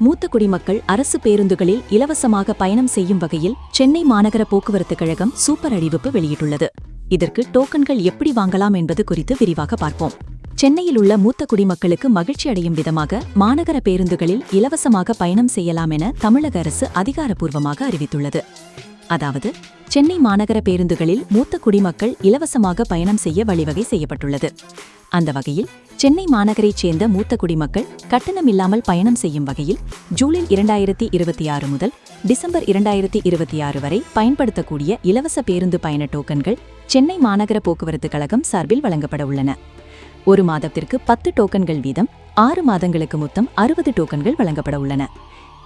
மூத்த குடிமக்கள் அரசு பேருந்துகளில் இலவசமாக பயணம் செய்யும் வகையில் சென்னை மாநகர போக்குவரத்து கழகம் சூப்பர் அறிவிப்பு வெளியிட்டுள்ளது. இதற்கு டோக்கன்கள் எப்படி வாங்கலாம் என்பது குறித்து விரிவாக பார்ப்போம். சென்னையில் உள்ள மூத்த குடிமக்களுக்கு மகிழ்ச்சி அடையும் விதமாக மாநகர பேருந்துகளில் இலவசமாக பயணம் செய்யலாம் என தமிழக அரசு அதிகாரப்பூர்வமாக அறிவித்துள்ளது. அதாவது, சென்னை மாநகர பேருந்துகளில் மூத்த குடிமக்கள் இலவசமாக பயணம் செய்ய வழிவகை செய்யப்பட்டுள்ளது. அந்த வகையில் சென்னை மாநகரைச் சேர்ந்த மூத்த குடிமக்கள் கட்டணமில்லாமல் பயணம் செய்யும் வகையில் ஜூலை 2026 முதல் டிசம்பர் 2026 வரை பயன்படுத்தக்கூடிய இலவச பேருந்து பயண டோக்கன்கள் சென்னை மாநகர போக்குவரத்து கழகம் சார்பில் வழங்கப்பட உள்ளன. ஒரு மாதத்திற்கு 10 டோக்கன்கள் வீதம் 6 மாதங்களுக்கு மொத்தம் 60 டோக்கன்கள் வழங்கப்பட உள்ளன.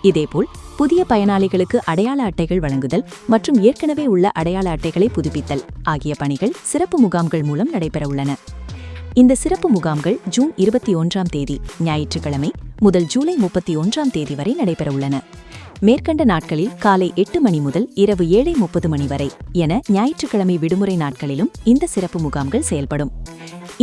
இதேபோல் புதிய பயனாளிகளுக்கு அடையாள அட்டைகள் வழங்குதல் மற்றும் ஏற்கனவே உள்ள அடையாள அட்டைகளை புதுப்பித்தல் ஆகிய பணிகள் சிறப்பு முகாம்கள் மூலம் நடைபெற உள்ளன. இந்த சிறப்பு முகாம்கள் ஜூன் 21ஆம் தேதி ஞாயிற்றுக்கிழமை முதல் ஜூலை 31ஆம் தேதி வரை நடைபெற உள்ளன. மேற்கண்ட நாட்களில் காலை 8 மணி முதல் இரவு 7:30 மணி வரை என ஞாயிற்றுக்கிழமை விடுமுறை நாட்களிலும் இந்த சிறப்பு முகாம்கள் செயல்படும்.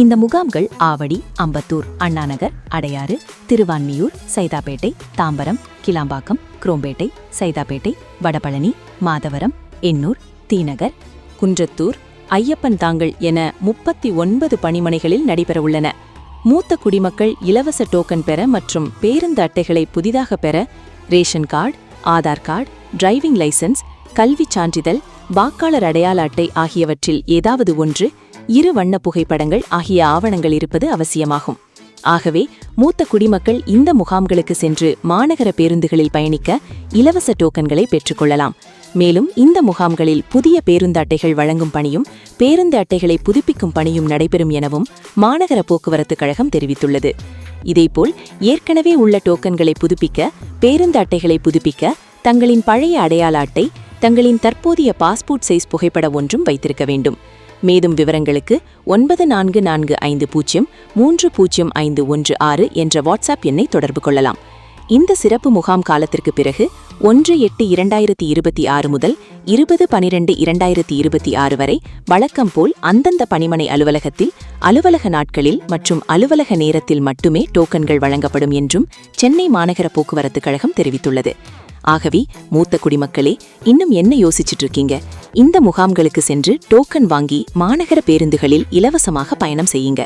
இந்த முகாம்கள் ஆவடி, அம்பத்தூர், அண்ணாநகர், அடையாறு, திருவான்மியூர், சைதாப்பேட்டை, தாம்பரம், கிளாம்பாக்கம், குரோம்பேட்டை, சைதாப்பேட்டை, வடபழனி, மாதவரம், எண்ணூர், தீநகர், குன்றத்தூர், ஐயப்பன் தாங்கல் என 39 பணிமனைகளில் நடைபெறவுள்ளன. மூத்த குடிமக்கள் இலவச டோக்கன் பெற மற்றும் பேருந்து அட்டைகளை புதிதாக பெற ration card, Aadhaar card, driving licence, கல்விச் சான்றிதழ், வாக்காளர் அடையாள அட்டை ஆகியவற்றில் ஏதாவது ஒன்று, 2 வண்ண புகைப்படங்கள் ஆகிய ஆவணங்கள் இருப்பது அவசியமாகும். ஆகவே மூத்த குடிமக்கள் இந்த முகாம்களுக்கு சென்று மாநகர பேருந்துகளில் பயணிக்க இலவச டோக்கன்களை பெற்றுக்கொள்ளலாம். மேலும் இந்த முகாம்களில் புதிய பேருந்து அட்டைகள் வழங்கும் பணியும் பேருந்து அட்டைகளை புதுப்பிக்கும் பணியும் நடைபெறும் எனவும் மாநகர போக்குவரத்து கழகம் தெரிவித்துள்ளது. இதேபோல் ஏற்கனவே உள்ள டோக்கன்களை புதுப்பிக்க, பேருந்து அட்டைகளை புதுப்பிக்க தங்களின் பழைய அடையாள அட்டை, தங்களின் தற்போதைய பாஸ்போர்ட் சைஸ் புகைப்பட ஒன்றும் வைத்திருக்க வேண்டும். மேலும் விவரங்களுக்கு 9440300516 என்ற வாட்ஸ்அப் எண்ணை தொடர்பு கொள்ளலாம். இந்த சிறப்பு முகாம் காலத்திற்கு பிறகு 1/8/2026 முதல் 20/12/2026 வரை வழக்கம் போல் அந்தந்த பணிமனை அலுவலகத்தில் அலுவலக நாட்களில் மற்றும் அலுவலக நேரத்தில் மட்டுமே டோக்கன்கள் வழங்கப்படும் என்றும் சென்னை மாநகர போக்குவரத்து கழகம் தெரிவித்துள்ளது. ஆகவே மூத்த குடிமக்களே, இன்னும் என்ன யோசிச்சுட்டு இருக்கீங்க? இந்த முகாம்களுக்கு சென்று டோக்கன் வாங்கி மாநகர பேருந்துகளில் இலவசமாக பயணம் செய்யுங்க.